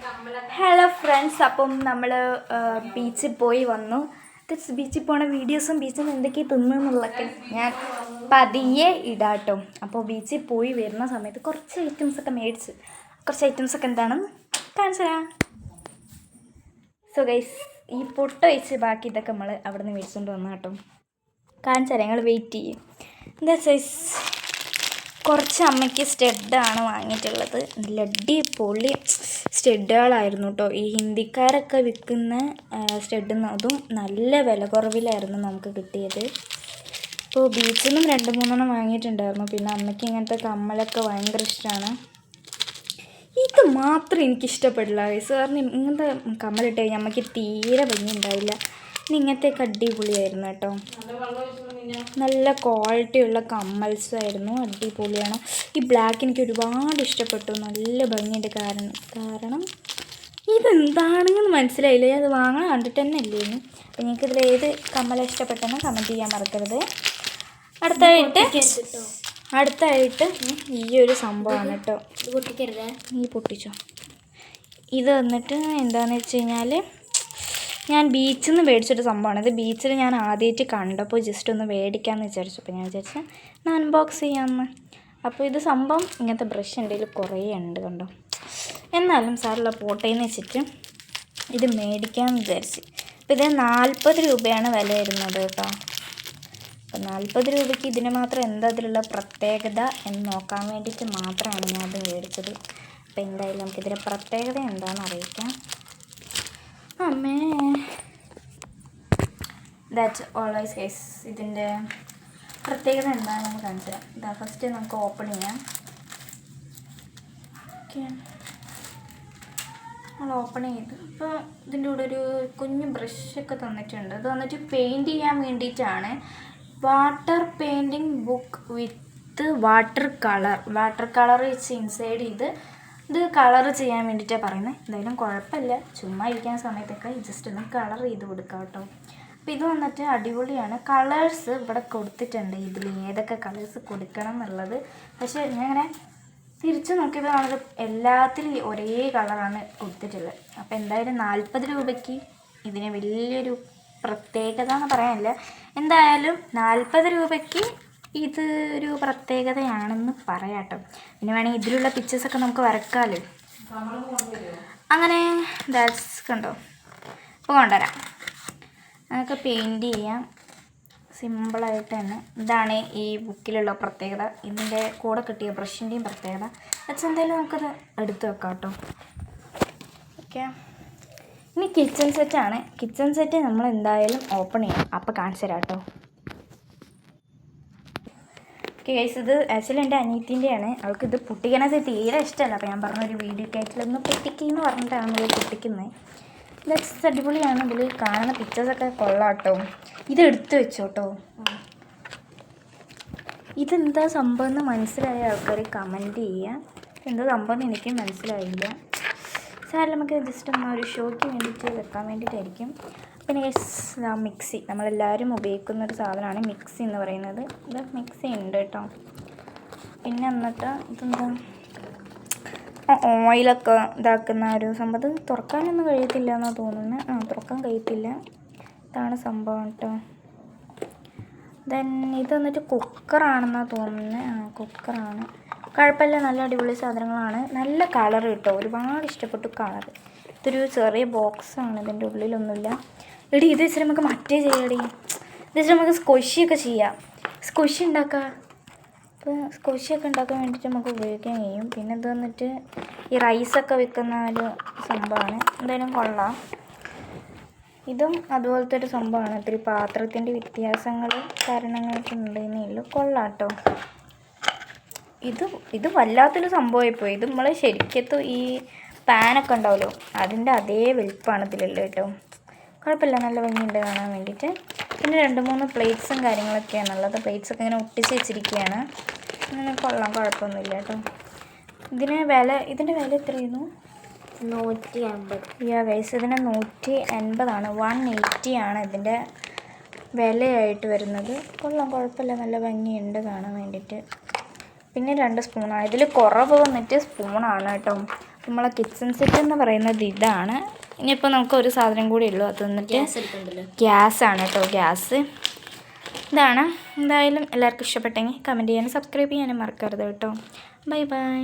Hello friends, അപ്പം നമ്മൾ ബീച്ചിൽ പോയി വന്നു. ബീച്ചിൽ പോണ വീഡിയോസും ബീച്ചിൽ നിന്ന് എന്തൊക്കെ തിന്നുന്നുള്ളതൊക്കെ ഞാൻ പതിയെ ഇടാട്ടോ. അപ്പോൾ ബീച്ചിൽ പോയി വരുന്ന സമയത്ത് കുറച്ച് ഐറ്റംസൊക്കെ മേടിച്ച്, കുറച്ച് ഐറ്റംസൊക്കെ എന്താണെന്ന് കാണിച്ചു തരാം. സോ ഗൈസ്, ഈ പൊട്ട് വെച്ച് ബാക്കി ഇതൊക്കെ നമ്മൾ അവിടെ നിന്ന് മേടിച്ചുകൊണ്ട് വന്നു കേട്ടോ. കാണിച്ചു തരാം, ഞങ്ങൾ വെയിറ്റ് ചെയ്യും. എന്താ സൈസ് കുറച്ച് അമ്മയ്ക്ക് സ്റ്റെഡാണ് വാങ്ങിയിട്ടുള്ളത്. നല്ല അടിപൊളി സ്റ്റെഡുകളായിരുന്നു കേട്ടോ. ഈ ഹിന്ദിക്കാരൊക്കെ വിൽക്കുന്ന സ്റ്റെഡിന്ന് അതും നല്ല വില കുറവിലായിരുന്നു നമുക്ക് കിട്ടിയത്. ഇപ്പോൾ ബീച്ചിൽ നിന്നും 2-3 വാങ്ങിയിട്ടുണ്ടായിരുന്നു. പിന്നെ അമ്മയ്ക്ക് ഇങ്ങനത്തെ കമ്മലൊക്കെ ഭയങ്കര ഇഷ്ടമാണ്. ഇത് മാത്രം എനിക്കിഷ്ടപ്പെടില്ല വയസ്സ്, കാരണം ഇങ്ങനത്തെ കമ്മലിട്ട് കഴിഞ്ഞാൽ അമ്മയ്ക്ക് തീരെ ഭംഗി ഉണ്ടാവില്ല. ഇനി ഇങ്ങനത്തെയൊക്കെ അടിപൊളിയായിരുന്നു കേട്ടോ. നല്ല ക്വാളിറ്റിയുള്ള കമ്മൽസായിരുന്നു, അടിപൊളിയാണ്. ഈ ബ്ലാക്ക് എനിക്ക് ഒരുപാട് ഇഷ്ടപ്പെട്ടു, നല്ല ഭംഗിയുണ്ട്. കാരണം ഇതെന്താണെന്ന് മനസ്സിലായില്ല, അത് വാങ്ങാൻ കണ്ടിട്ട് തന്നെ ഇല്ലേന്നു. അപ്പം നിങ്ങൾക്കിതിൽ ഏത് കമ്മലാണ് ഇഷ്ടപ്പെട്ടെന്ന് കമൻറ്റ് ചെയ്യാൻ മറക്കരുത്. അടുത്തായിട്ട് ഈ ഒരു സംഭവമാണ് കേട്ടോ. പൊട്ടിക്കരുത്, നീ പൊട്ടിച്ചോ. ഇത് വന്നിട്ട് എന്താണെന്ന് വെച്ച് കഴിഞ്ഞാൽ ഞാൻ ബീച്ചിൽ നിന്ന് മേടിച്ചൊരു സംഭവമാണ്. ഇത് ബീച്ചിൽ ഞാൻ ആദ്യമായിട്ട് കണ്ടപ്പോൾ ജസ്റ്റ് ഒന്ന് മേടിക്കാമെന്ന് വിചാരിച്ചു. അപ്പോൾ ഞാൻ വിചാരിച്ചു ഞാൻ അൺബോക്സ് ചെയ്യാമെന്ന്. അപ്പോൾ ഇത് സംഭവം ഇങ്ങനത്തെ ബ്രഷ് എൻ്റെ കയ്യിൽ കുറേ ഉണ്ട് കണ്ടോ. എന്നാലും സാറുള്ള പോട്ടേന്ന് വെച്ചിട്ട് ഇത് മേടിക്കാമെന്ന് വിചാരിച്ച്. അപ്പോൾ ഇത് 40 രൂപയാണ് വില വരുന്നത് കേട്ടോ. അപ്പോൾ 40 രൂപയ്ക്ക് ഇതിന് മാത്രം എന്താ അതിലുള്ള പ്രത്യേകത എന്ന് നോക്കാൻ വേണ്ടിയിട്ട് മാത്രമാണ് ഞാൻ അത് മേടിച്ചത്. അപ്പോൾ എന്തായാലും നമുക്കിതിൻ്റെ പ്രത്യേകത എന്താണെന്ന് അറിയിക്കാം. അമ്മേ, ദാറ്റ്സ് ഓൾവേസ് ഗൈസ്. ഇതിൻ്റെ പ്രത്യേകത എന്താണെന്ന് കാണിച്ചു തരാം. ഇതാ ഫസ്റ്റ് നമുക്ക് ഓപ്പൺ ചെയ്യാം. ഓക്കെ, നമ്മൾ ഓപ്പൺ ചെയ്ത് ഇപ്പോൾ ഇതിൻ്റെ കൂടെ ഒരു കുഞ്ഞ് ബ്രഷൊക്കെ തന്നിട്ടുണ്ട്. ഇത് വന്നിട്ട് പെയിൻറ്റ് ചെയ്യാൻ വേണ്ടിയിട്ടാണ്. Water painting book with water colour വെച്ച് ഇൻസൈഡ് ഇത് കളർ ചെയ്യാൻ വേണ്ടിയിട്ടാണ് പറയുന്നത്. എന്തായാലും കുഴപ്പമില്ല, ചുമ്മാ ഇരിക്കുന്ന സമയത്തൊക്കെ ജസ്റ്റ് ഒന്ന് കളർ ചെയ്ത് കൊടുക്കാം കേട്ടോ. അപ്പോൾ ഇത് വന്നിട്ട് അടിപൊളിയാണ്. കളേഴ്സ് ഇവിടെ കൊടുത്തിട്ടുണ്ട്, ഇതിൽ ഏതൊക്കെ കളേഴ്സ് കൊടുക്കണം എന്നുള്ളത്. പക്ഷേ ഞാൻ ഇങ്ങനെ തിരിച്ച് നോക്കിയപ്പോൾ നമ്മൾ എല്ലാത്തിലും ഒരേ കളറാണ് കൊടുത്തിട്ടുള്ളത്. അപ്പോൾ എന്തായാലും 40 രൂപയ്ക്ക് ഇതിന് വലിയൊരു പ്രത്യേകത എന്ന് പറയാനില്ല. എന്തായാലും 40 രൂപയ്ക്ക് ഇത് ഒരു പ്രത്യേകതയാണെന്ന് പറയാം കേട്ടോ. പിന്നെ വേണമെങ്കിൽ ഇതിലുള്ള പിക്ചേഴ്സൊക്കെ നമുക്ക് വരക്കാമല്ലോ. അങ്ങനെ ദാറ്റ്സ് കണ്ടോ. ഇപ്പോൾ കൊണ്ടുവരാം, അതൊക്കെ പെയിൻറ്റ് ചെയ്യാം സിമ്പിളായിട്ട് തന്നെ. ഇതാണ് ഈ ബുക്കിലുള്ള പ്രത്യേകത, ഇതിൻ്റെ കൂടെ കിട്ടിയ ബ്രഷിൻ്റെയും പ്രത്യേകത. ദാറ്റ്സ് എന്തായാലും നമുക്കത് എടുത്ത് വെക്കാം കേട്ടോ. ഓക്കെ, ഇനി കിച്ചൺ സെറ്റാണ്. കിച്ചൺ സെറ്റ് നമ്മൾ എന്തായാലും ഓപ്പൺ ചെയ്യാം, അപ്പോൾ കാണിച്ചു തരാം കേട്ടോ. ഓക്കെ ഗൈസ്, ഇത് ആക്ച്വലി എൻ്റെ അനിയത്തിൻ്റെയാണ്. അവൾക്ക് ഇത് പൊട്ടിക്കണത് തീരെ ഇഷ്ടമല്ല. അപ്പോൾ ഞാൻ പറഞ്ഞൊരു വീഡിയോ ടൈറ്റിലൊന്ന് പൊട്ടിക്കുന്നു പറഞ്ഞിട്ടാണ് നമ്മൾ പൊട്ടിക്കുന്നത്. ഇത് അടിപൊളിയാണ്. ഇതിൽ കാണുന്ന പിക്ചേഴ്സൊക്കെ കൊള്ളാം കേട്ടോ. ഇത് എടുത്ത് വെച്ചോട്ടോ. ഇതെന്താ സംഭവം എന്ന് മനസ്സിലായ ആൾക്കാർ കമൻറ്റ് ചെയ്യുക. എന്താ സംഭവം എന്ന് എനിക്ക് മനസ്സിലായില്ല. സാറിൽ നമുക്ക് ജസ്റ്റ് ഒന്ന് ഒരു ഷോയ്ക്ക് വേണ്ടിയിട്ട് വെക്കാൻ വേണ്ടിയിട്ടായിരിക്കും. പിന്നെ മിക്സി, നമ്മളെല്ലാവരും ഉപയോഗിക്കുന്നൊരു സാധനമാണ് മിക്സി എന്ന് പറയുന്നത്. ഇത് മിക്സി ഉണ്ട് കേട്ടോ. പിന്നെ എന്നിട്ട് ഇതെന്താ ഓയിലൊക്കെ ഇതാക്കുന്ന ഒരു സംഭവം. ഇത് തുറക്കാനൊന്നും കഴിയത്തില്ല എന്നാണ് തോന്നുന്നത്. തുറക്കാൻ കഴിയത്തില്ല. ഇതാണ് സംഭവം കേട്ടോ. ദെൻ ഇത് വന്നിട്ട് കുക്കറാണെന്നാണ് തോന്നുന്നത്. കുക്കറാണ്, കുഴപ്പമില്ല, നല്ല അടിപൊളി സാധനങ്ങളാണ്. നല്ല കളർ കിട്ടോ, ഒരുപാട് ഇഷ്ടപ്പെട്ടു കളർ. ഇതൊരു ചെറിയ ബോക്സാണ്, ഇതിൻ്റെ ഉള്ളിലൊന്നുമില്ല. എടി ഇത് വെച്ചിട്ട് നമുക്ക് മറ്റേ ചെയ്യടി, ഇത് വെച്ചിട്ട് നമുക്ക് സ്ക്വഷിയൊക്കെ ചെയ്യാം. സ്ക്വഷി ഉണ്ടാക്കാം. അപ്പോൾ സ്ക്വഷിയൊക്കെ ഉണ്ടാക്കാൻ വേണ്ടിയിട്ട് നമുക്ക് ഉപയോഗിക്കാൻ കഴിയും. പിന്നെ ഇത് വന്നിട്ട് ഈ റൈസൊക്കെ വെക്കുന്ന ഒരു സംഭവമാണ്. എന്തായാലും കൊള്ളാം. ഇതും അതുപോലത്തെ ഒരു സംഭവമാണ്. ഇത്തിരി പാത്രത്തിൻ്റെ വ്യത്യാസങ്ങൾ കാരണങ്ങളൊക്കെ ഉണ്ടെന്നേ ഉള്ളൂ. കൊള്ളാം കേട്ടോ. ഇത് വല്ലാത്തൊരു സംഭവമായിപ്പോയി. ഇത് നമ്മൾ ശരിക്കത്തും ഈ പാനൊക്കെ ഉണ്ടാവുമല്ലോ അതിൻ്റെ അതേ വലിപ്പമാണ് ഇതിലുള്ളത് കേട്ടോ. കുഴപ്പമില്ല, നല്ല ഭംഗിയുണ്ട് കാണാൻ വേണ്ടിയിട്ട്. പിന്നെ 2-3 പ്ലേറ്റ്സും കാര്യങ്ങളൊക്കെയാണുള്ളത്. പ്ലേറ്റ്സൊക്കെ ഇങ്ങനെ ഒട്ടിച്ച് വെച്ചിരിക്കുകയാണ്. അങ്ങനെ കൊള്ളാം, കുഴപ്പമൊന്നുമില്ല കേട്ടോ. ഇതിൻ്റെ വില എത്രയായിരുന്നു? 150. ഗൈസ്, ഇതിന് 180 180 ആണ് ഇതിൻ്റെ വിലയായിട്ട് വരുന്നത്. കൊള്ളാം, കുഴപ്പമില്ല, നല്ല ഭംഗിയുണ്ട് കാണാൻ വേണ്ടിയിട്ട്. പിന്നെ 2 സ്പൂണാണ്. ഇതിൽ കുറവ് വന്നിട്ട് സ്പൂണാണ് കേട്ടോ. നമ്മളെ കിച്ചൺ സെറ്റ് എന്ന് പറയുന്നത് ഇതാണ്. ഇനിയിപ്പോൾ നമുക്ക് ഒരു സാധനം കൂടി ഉള്ളൂ, അത് വന്നിട്ട് ഗ്യാസാണ് കേട്ടോ. ഗ്യാസ് ഇതാണ്. എന്തായാലും എല്ലാവർക്കും ഇഷ്ടപ്പെട്ടെങ്കിൽ കമൻറ്റ് ചെയ്യാനും സബ്സ്ക്രൈബ് ചെയ്യാനും മറക്കരുത് കേട്ടോ. Bye bye.